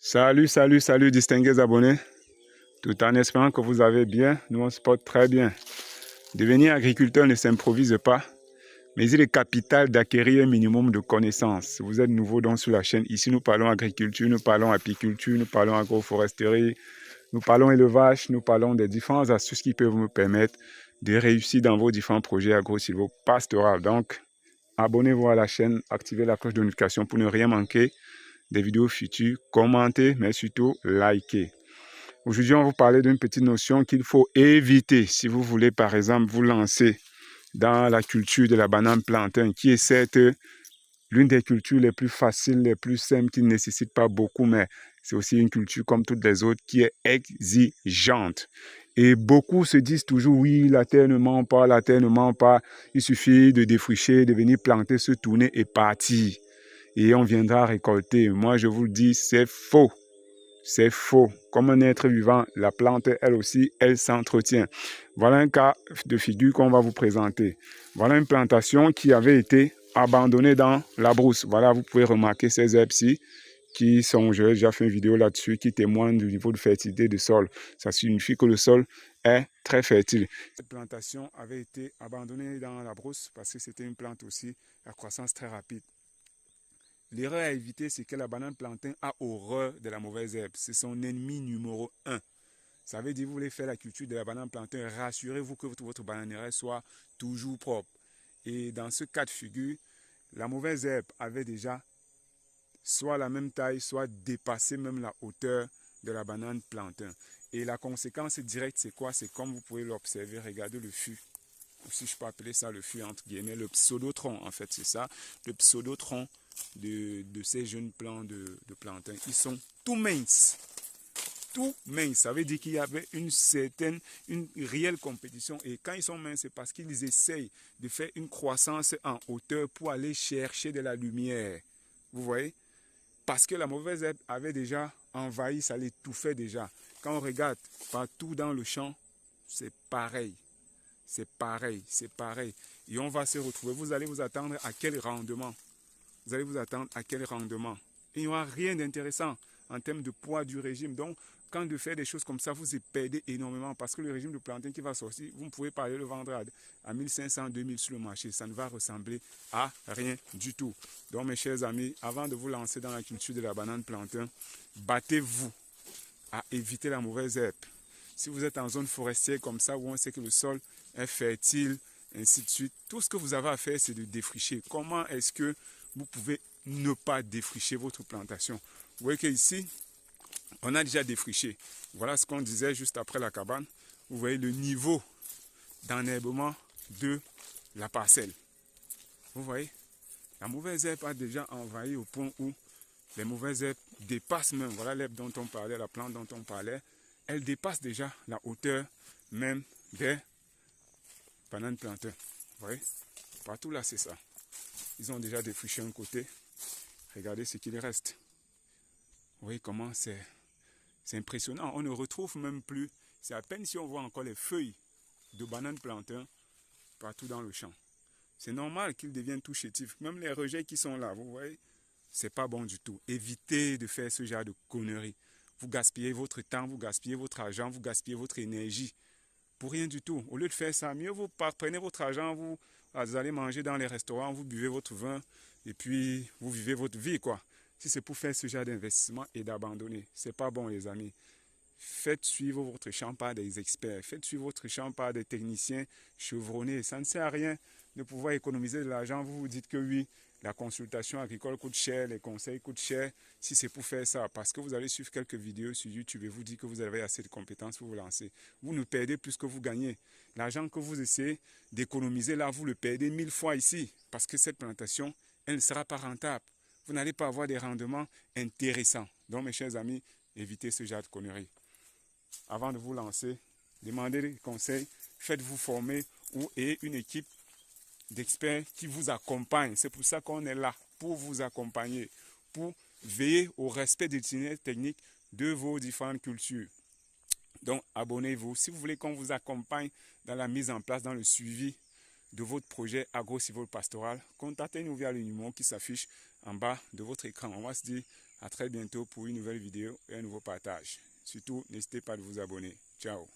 Salut, salut, salut, distingués abonnés. Tout en espérant que vous allez bien, nous on se porte très bien. Devenir agriculteur ne s'improvise pas, mais il est capital d'acquérir un minimum de connaissances. Vous êtes nouveau donc sur la chaîne. Ici, nous parlons agriculture, nous parlons apiculture, nous parlons agroforesterie, nous parlons élevage, nous parlons des différentes astuces qui peuvent vous permettre de réussir dans vos différents projets agro-silvo-pastoraux. Donc, abonnez-vous à la chaîne, activez la cloche de notification pour ne rien manquer des vidéos futures, commentez, mais surtout likez. Aujourd'hui, on va vous parler d'une petite notion qu'il faut éviter si vous voulez, par exemple, vous lancer dans la culture de la banane plantain, qui est certes l'une des cultures les plus faciles, les plus simples, qui ne nécessite pas beaucoup, mais c'est aussi une culture comme toutes les autres qui est exigeante. Et beaucoup se disent toujours, oui, la terre ne ment pas, la terre ne ment pas, il suffit de défricher, de venir planter, se tourner et partir. Et on viendra récolter. Moi, je vous le dis, c'est faux. C'est faux. Comme un être vivant, la plante, elle aussi, elle s'entretient. Voilà un cas de figure qu'on va vous présenter. Voilà une plantation qui avait été abandonnée dans la brousse. Voilà, vous pouvez remarquer ces herbes-ci qui sont, j'ai déjà fait une vidéo là-dessus, qui témoignent du niveau de fertilité du sol. Ça signifie que le sol est très fertile. Cette plantation avait été abandonnée dans la brousse parce que c'était une plante aussi à croissance très rapide. L'erreur à éviter, c'est que la banane plantain a horreur de la mauvaise herbe. C'est son ennemi numéro 1. Ça veut dire que vous voulez faire la culture de la banane plantain, rassurez-vous que votre bananière soit toujours propre. Et dans ce cas de figure, la mauvaise herbe avait déjà soit la même taille, soit dépassé même la hauteur de la banane plantain. Et la conséquence directe, c'est quoi? C'est comme vous pouvez l'observer, regardez le fût. Ou si je peux appeler ça le fût entre guillemets, le pseudotron en fait, c'est ça, le pseudotron de ces jeunes plants de plantain. Ils sont tout minces. Tout minces. Ça veut dire qu'il y avait une réelle compétition. Et quand ils sont minces, c'est parce qu'ils essayent de faire une croissance en hauteur pour aller chercher de la lumière. Vous voyez? Parce que la mauvaise herbe avait déjà envahi, ça l'étouffait déjà. Quand on regarde partout dans le champ, c'est pareil. C'est pareil, c'est pareil. Et on va se retrouver. Vous allez vous attendre à quel rendement? Vous allez vous attendre à quel rendement? Il n'y aura rien d'intéressant en termes de poids du régime. Donc, quand de faire des choses comme ça, vous y perdez énormément parce que le régime de plantain qui va sortir, vous ne pouvez pas aller le vendre à 1500, 2000 sur le marché. Ça ne va ressembler à rien du tout. Donc, mes chers amis, avant de vous lancer dans la culture de la banane plantain, battez-vous à éviter la mauvaise herbe. Si vous êtes en zone forestière comme ça, où on sait que le sol est fertile, ainsi de suite, tout ce que vous avez à faire, c'est de défricher. Comment est-ce que vous pouvez ne pas défricher votre plantation? Vous voyez qu'ici, on a déjà défriché. Voilà ce qu'on disait juste après la cabane. Vous voyez le niveau d'enherbement de la parcelle. Vous voyez, la mauvaise herbe a déjà envahi au point où les mauvaises herbes dépassent même, voilà l'herbe dont on parlait, la plante dont on parlait, elle dépasse déjà la hauteur même des bananes plantain. Vous voyez, partout là c'est ça. Ils ont déjà défriché un côté. Regardez ce qu'il reste. Vous voyez comment c'est impressionnant. On ne retrouve même plus, c'est à peine si on voit encore les feuilles de bananes plantain partout dans le champ. C'est normal qu'ils deviennent tout chétifs. Même les rejets qui sont là, vous voyez, c'est pas bon du tout. Évitez de faire ce genre de conneries. Vous gaspillez votre temps, vous gaspillez votre argent, vous gaspillez votre énergie pour rien du tout. Au lieu de faire ça, mieux vous prenez votre argent, vous allez manger dans les restaurants, vous buvez votre vin et puis vous vivez votre vie, quoi. Si c'est pour faire ce genre d'investissement et d'abandonner, c'est pas bon, les amis. Faites suivre votre champ par des experts, faites suivre votre champ par des techniciens chevronnés. Ça ne sert à rien de pouvoir économiser de l'argent. Vous vous dites que oui, la consultation agricole coûte cher, les conseils coûtent cher, si c'est pour faire ça. Parce que vous allez suivre quelques vidéos sur YouTube et vous dites que vous avez assez de compétences pour vous lancer. Vous ne perdez plus que vous gagnez. L'argent que vous essayez d'économiser là, vous le perdez 1000 fois ici. Parce que cette plantation, elle ne sera pas rentable. Vous n'allez pas avoir des rendements intéressants. Donc mes chers amis, évitez ce genre de conneries. Avant de vous lancer, demandez des conseils, faites-vous former ou ayez une équipe d'experts qui vous accompagnent. C'est pour ça qu'on est là, pour vous accompagner, pour veiller au respect des itinéraires techniques de vos différentes cultures. Donc, abonnez-vous. Si vous voulez qu'on vous accompagne dans la mise en place, dans le suivi de votre projet agro-silvo-pastoral, contactez-nous via le numéro qui s'affiche en bas de votre écran. On va se dire À très bientôt pour une nouvelle vidéo et un nouveau partage. Surtout, n'hésitez pas à vous abonner. Ciao.